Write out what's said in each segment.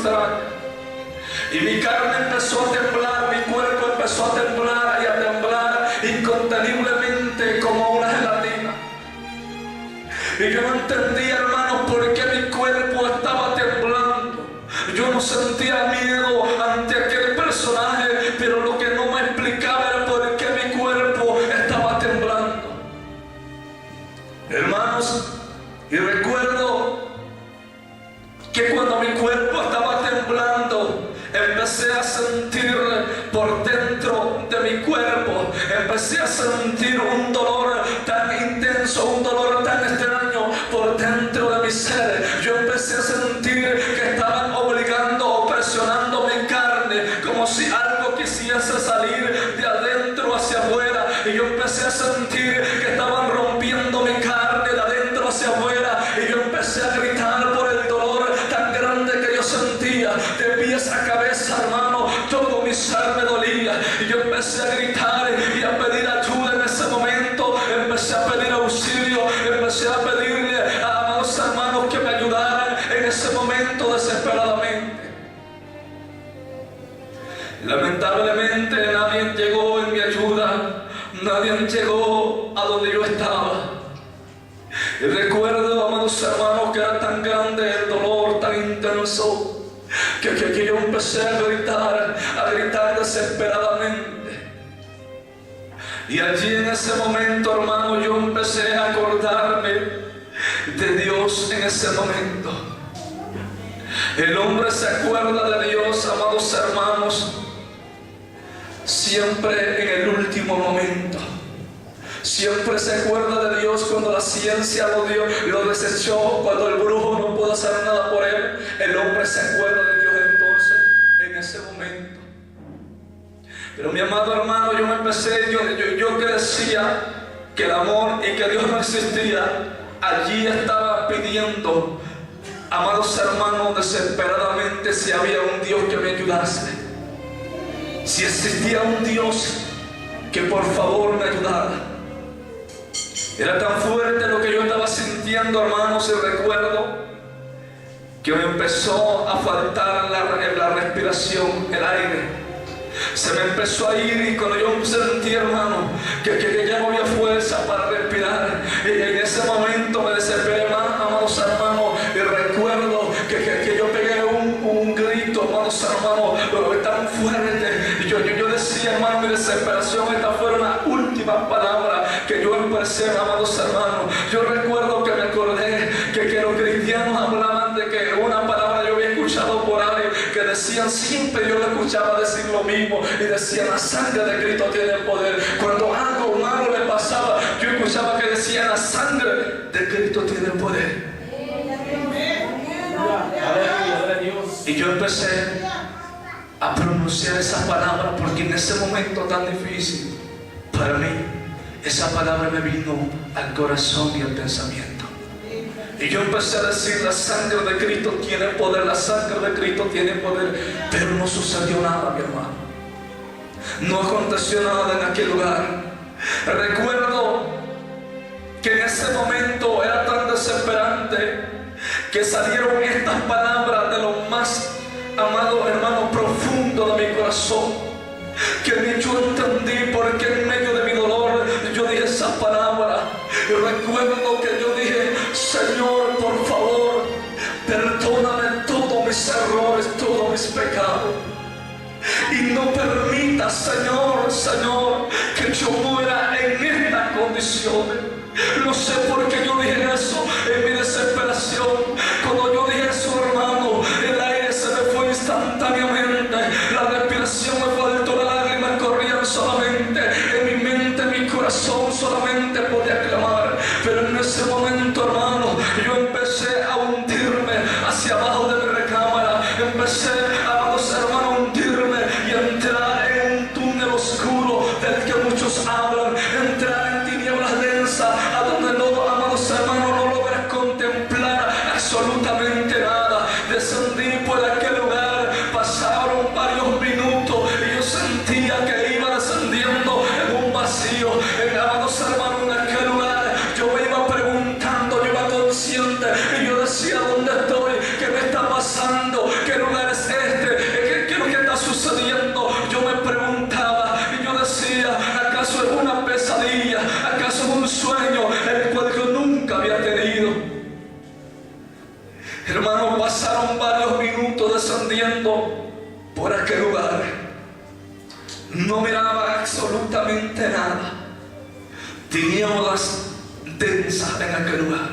Y mi carne empezó a temblar, mi cuerpo empezó a temblar y a temblar inconteniblemente como una gelatina. Y yo no entendía, hermanos, por qué mi cuerpo estaba temblando. Yo no sentía miedo ante aquel personaje, pero lo que no me explicaba era por qué mi cuerpo estaba temblando. Hermanos, y recuerdo que cuando mi cuerpo estaba temblando, empecé a sentir por dentro de mi cuerpo, empecé a sentir un dolor tan intenso, un dolor tan extraño por dentro de mi ser. Yo empecé a sentir que estaban obligando o presionando mi carne, como si algo quisiese salir de adentro hacia afuera. Y yo empecé a sentir que estaban rompiendo mi carne de adentro hacia afuera. Y yo empecé a gritar por el dolor tan grande que yo sentía, de pies a cabeza, hermano, todo mi ser me dolía. Y yo empecé a gritar y a pedir ayuda en ese momento, empecé a pedir auxilio, empecé a pedirle a amados hermanos que me ayudaran en ese momento desesperadamente. Lamentablemente nadie llegó en mi ayuda, nadie llegó a donde yo estaba. Y recuerdo, amados hermanos, que era tan grande el dolor, tan intenso, que yo empecé a gritar desesperadamente. Y allí en ese momento, hermano, yo empecé a acordarme de Dios en ese momento. El hombre se acuerda de Dios, amados hermanos, siempre en el último momento. Siempre se acuerda de Dios cuando la ciencia lo desechó, cuando el brujo no pudo hacer nada por él. El hombre se acuerda de Dios entonces, en ese momento. Pero mi amado hermano, yo me empecé, yo que decía que el amor y que Dios no existía, allí estaba pidiendo, amados hermanos, desesperadamente si había un Dios que me ayudase. Si existía un Dios que por favor me ayudara. Era tan fuerte lo que yo estaba sintiendo, hermanos, y recuerdo que me empezó a faltar la respiración, el aire. Se me empezó a ir y cuando yo sentí, hermano, que ya no había fuerza para respirar, y en ese momento me desesperé más, amados hermanos, y recuerdo que yo pegué un grito, amados hermanos, tan fuerte. Y yo decía, hermano, mi desesperación, estas fueron las últimas palabras que yo expresé, amados hermanos. Yo recuerdo que me acordé que los cristianos hablaban de que una palabra yo había escuchado por ahí, que decían, siempre yo lo escuchaba decir lo mismo, y decían, la sangre de Cristo tiene poder. Cuando algo malo le pasaba, yo escuchaba que decían, la sangre de Cristo tiene poder. Y yo empecé a pronunciar esa palabra, porque en ese momento tan difícil para mí, esa palabra me vino al corazón y al pensamiento. Y yo empecé a decir, la sangre de Cristo tiene poder, la sangre de Cristo tiene poder. Pero no sucedió nada, mi hermano. No aconteció nada en aquel lugar. Recuerdo que en ese momento era tan desesperante que salieron estas palabras de lo más, amado hermano, profundo de mi corazón, que ni yo entendí por qué en medio de mi dolor yo dije esa palabra. Y recuerdo que yo dije, Señor, por favor, perdóname todos mis errores, todos mis pecados, y no permita, Señor, que yo muera en estas condiciones. No sé por qué yo dije eso en mi desesperación. Cuando yo dije eso, hermano, el aire se me fue instantáneamente, la respiración me faltó, las lágrimas corrían solamente en mi mente, en mi corazón solamente podía clamar. Pero en ese momento, hermano, yo empecé a hundirme hacia abajo de mi recámara, empecé, amados hermanos, a hundirme y a entrar en un túnel oscuro del que muchos hablan, entrar en tinieblas densas, a donde no, amados hermanos, no logras contemplar descendiendo por aquel lugar, no miraba absolutamente nada. Tinieblas densas en aquel lugar.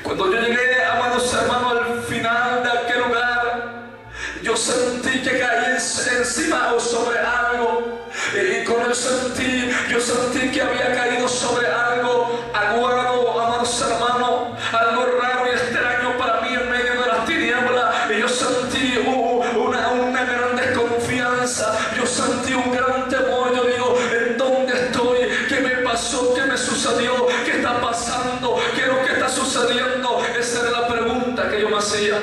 Cuando yo llegué, amados hermanos, al final de aquel lugar, yo sentí que caí encima o sobre algo. Y con el yo sentí que había caído sobre algo aguado, amados hermanos, algo raro y extraño para mí en medio de las tinieblas. Y yo sentí una gran desconfianza, yo sentí un gran temor. Yo digo, ¿en dónde estoy? ¿Qué me pasó? ¿Qué me sucedió? ¿Qué está pasando? ¿Qué es lo que está sucediendo? Esa era la pregunta que yo me hacía.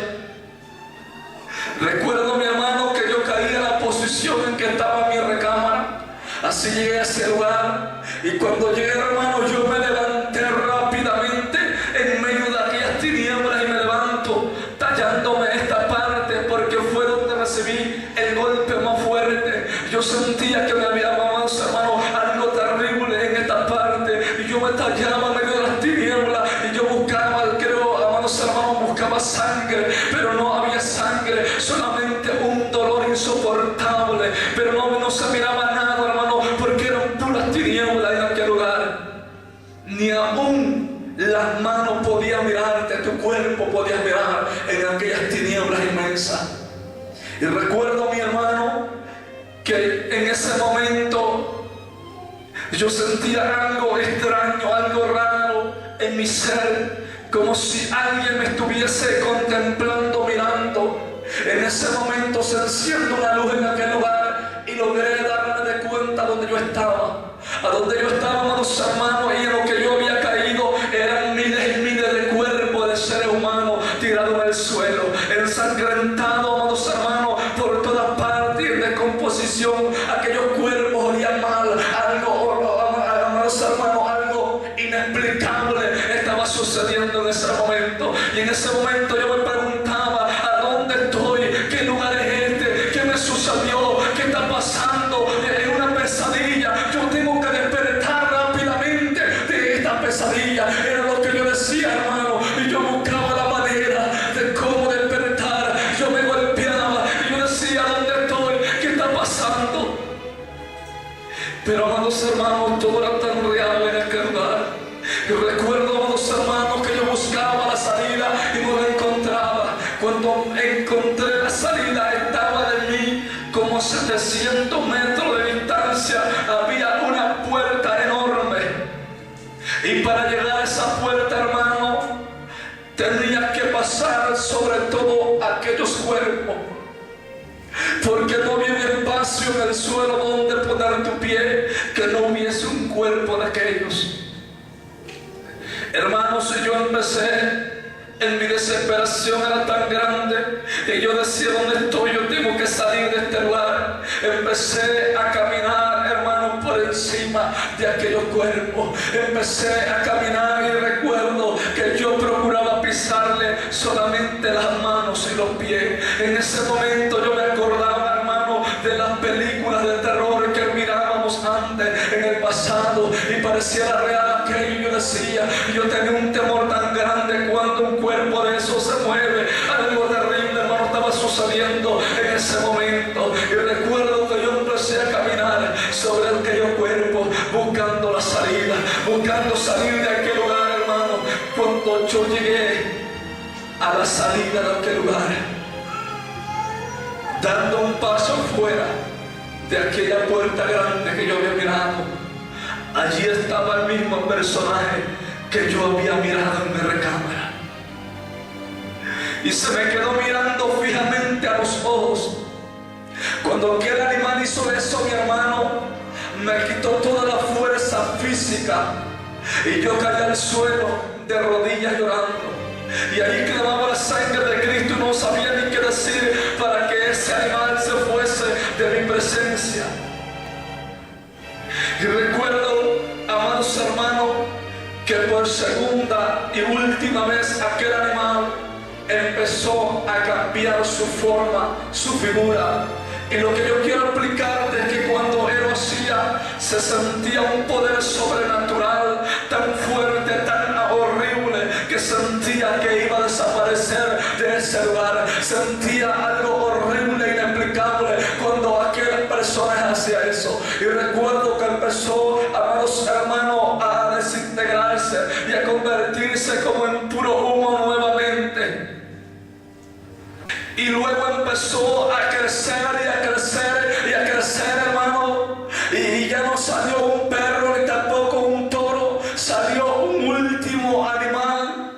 Recuerdo, mi hermano, que yo caí en la posición en que estaba mi recámara. Así llegué a ese lugar, y cuando llegué, hermano, yo me levanté rápidamente en medio de aquellas tinieblas, y me levanto tallándome esta parte porque fue donde recibí el golpe más fuerte. Yo sentía que me había, amados hermanos, algo terrible en esta parte, y yo me tallaba en medio de las tinieblas, y yo buscaba, creo, amados hermanos, buscaba sangre, pero no había sangre, solamente un dolor insoportable, pero no se miraba nada, hermano, porque eran puras tinieblas en aquel lugar. Ni aún las manos podían mirarte, tu cuerpo podía mirar en aquellas tinieblas inmensas. Y recuerdo, mi hermano, que en ese momento yo sentía algo extraño, algo raro en mi ser, como si alguien me estuviese contemplando, mirando. En ese momento se enciende una luz en aquel lugar y logré darme de cuenta donde yo estaba. A donde yo estaba, amados hermanos, y en lo que yo había caído eran miles y miles de cuerpos de seres humanos tirados en el suelo, ensangrentados, amados hermanos, por todas partes, en descomposición. Aquellos cuerpos olían mal, algo, amados hermanos, algo inexplicable estaba sucediendo en ese momento. Y en ese momento yo me preguntaba, ¿a dónde estoy? ¿Qué lugar es este? ¿Qué me sucedió? ¿Qué está pasando? Es una pesadilla. Yo tengo que despertar rápidamente de esta pesadilla. Era lo que yo decía, hermano, y yo buscaba la manera de cómo despertar. Yo me golpeaba y yo decía, ¿dónde estoy? ¿Qué está pasando? Pero, amados hermanos, todo era tan real en aquel lugar. Yo recuerdo, amados hermanos, que yo buscaba la salida y no la encontraba. Cuando encontré la salida, estaba de mí como 700 metros de distancia. Había una puerta enorme, y para llegar a esa puerta, hermano, tenía que pasar sobre todo aquellos cuerpos, porque no había un espacio en el suelo donde poner tu pie que no hubiese un cuerpo de aquellos. Hermanos, yo empecé, en mi desesperación era tan grande, y yo decía, ¿dónde estoy? Yo tengo que salir de este lugar. Empecé a caminar, hermanos, por encima de aquellos cuerpos. Empecé a caminar, y recuerdo que yo procuraba pisarle solamente las manos y los pies. En ese momento yo me acordaba, hermano, de las películas de terror que mirábamos antes, en el pasado, y pareciera real aquello. Yo decía, yo tenía un temor tan grande cuando un cuerpo de esos se mueve. Algo terrible, hermano, estaba sucediendo en ese momento. Y recuerdo que yo empecé a caminar sobre aquellos cuerpos, buscando la salida, buscando salir de aquel lugar, hermano. Cuando yo llegué a la salida de aquel lugar, dando un paso fuera de aquella puerta grande que yo había mirado, allí estaba el mismo personaje que yo había mirado en mi recámara. Y se me quedó mirando fijamente a los ojos. Cuando aquel animal hizo eso, mi hermano, me quitó toda la fuerza física, y yo caí al suelo de rodillas llorando. Y ahí clamaba la sangre de Cristo, y no sabía ni qué decir para que ese animal se fuese de mi presencia. Y recuerdo, amados hermanos, que por segunda y última vez aquel animal empezó a cambiar su forma, su figura. Y lo que yo quiero explicarte es que cuando él lo hacía, se sentía un poder sobrenatural tan fuerte, tan horrible, que sentía que iba a desaparecer de ese lugar. Sentía algo horrible, inexplicable cuando aquel personaje hacía eso. Y recuerdo que empezó, amados hermanos, a desintegrarse y a convertirse como en puro humo nuevamente. Y luego empezó a crecer y a crecer y a crecer, hermano. Y ya no salió un perro ni tampoco un toro, salió un último animal.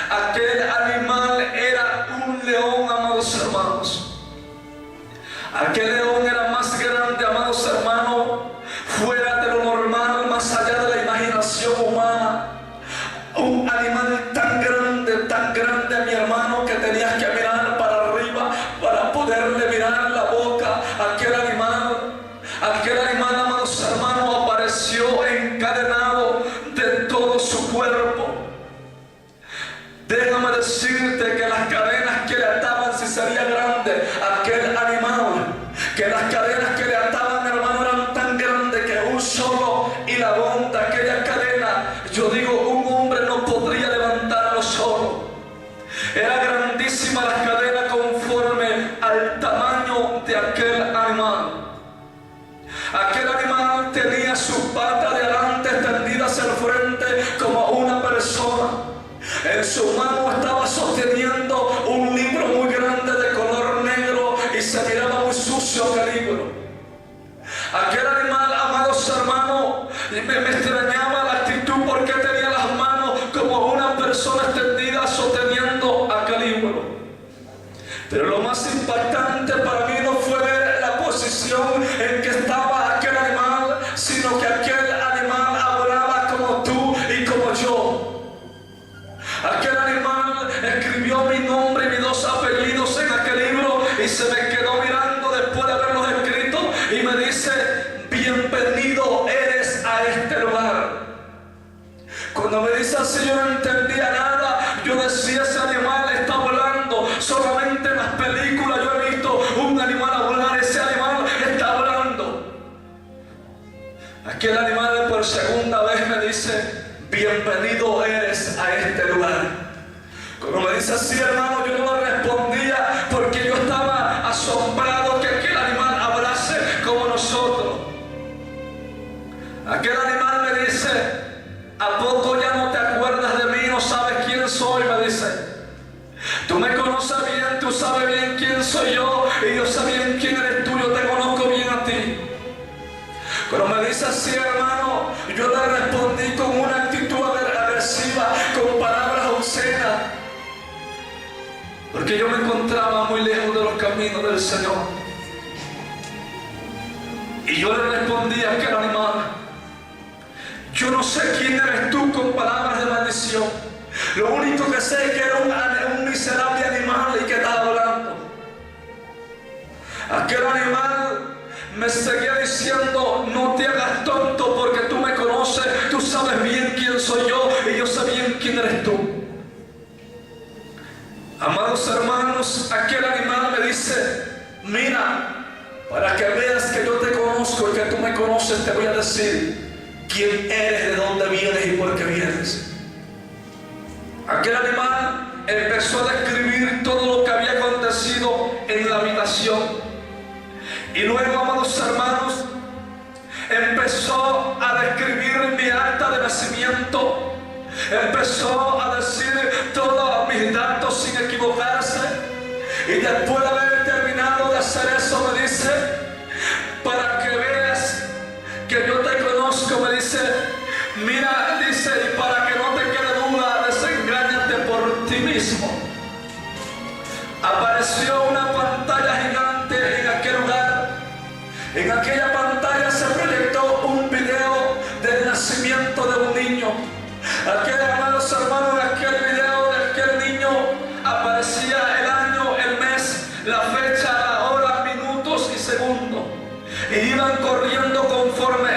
Aquel animal era un león, amados hermanos. Aquel león era más grande, amados hermanos, fuera de lo normal, más allá de la imaginación humana. Un animal tan grande, mi hermano, que tenías que mirar para arriba para poderle mirar la boca. Aquel animal, amados hermanos, apareció encadenado de todo su cuerpo. Déjame decirte que las cadenas que le ataban, si sería grande aquel animal, que las cadenas que le ataban, hermano, eran tan grandes que un solo hilabón de aquella cadena, yo digo, un hombre no podría levantarlo solo. Era grandísima las cadenas conforme al tamaño de aquel animal. Aquel animal tenía sus patas de adelante extendidas al frente como una persona. En su mano estaba sosteniendo un libro muy grande de color negro y se miraba muy sucio aquel libro. Aquel animal, amados hermanos, me extrañaba la actitud porque tenía las manos como una persona extendida sosteniendo aquel libro. Pero lo más impactante para mí no fue ver la posición en que estaba aquel animal, sino que aquel animal hablaba como tú y como yo. Aquel animal escribió mi nombre y mis dos apellidos en aquel libro y se me quedó mirando después de haberlos escrito y me dice: bienvenido eres a este lugar. Cuando me dice así, yo no entendía nada. Yo decía, ese animal está hablando. Solamente en las películas yo he visto un animal hablar. Ese animal está hablando. Aquel animal por segunda vez me dice: bienvenido eres a este lugar. Cuando me dice así, hermano, yo no le respondía porque yo estaba asombrado que aquel animal hablase como nosotros. Aquel animal me dice: ¿a poco ya no te acuerdas de mí? ¿No sabes quién soy? Me dice. Tú me conoces bien, tú sabes bien quién soy yo y yo sé bien quién eres tú, yo te conozco bien a ti. Cuando me dice así, hermano, yo le respondí con una actitud agresiva, con palabras obscenas, porque yo me encontraba muy lejos de los caminos del Señor. Y yo le respondí a aquel animal: yo no sé quién eres tú, con palabras de maldición. Lo único que sé es que era un miserable animal y que estaba hablando. Aquel animal me seguía diciendo: no te hagas tonto porque tú me conoces, tú sabes bien quién soy yo y yo sé bien quién eres tú. Amados hermanos, aquel animal me dice: mira, para que veas que yo te conozco y que tú me conoces, te voy a decir quién eres, de dónde vienes y por qué vienes. Aquel animal empezó a describir todo lo que había acontecido en la habitación. Y luego, amados hermanos, empezó a describir mi acta de nacimiento. Empezó a decir todos mis datos sin equivocarse. Y después de haber terminado de hacer eso, me dice: para que veas que yo te conozco, me dice, mira, dice, y para que no te quede duda, desengáñate por ti mismo. Apareció una pantalla gigante en aquel lugar. En aquella pantalla se proyectó un video del nacimiento de un niño.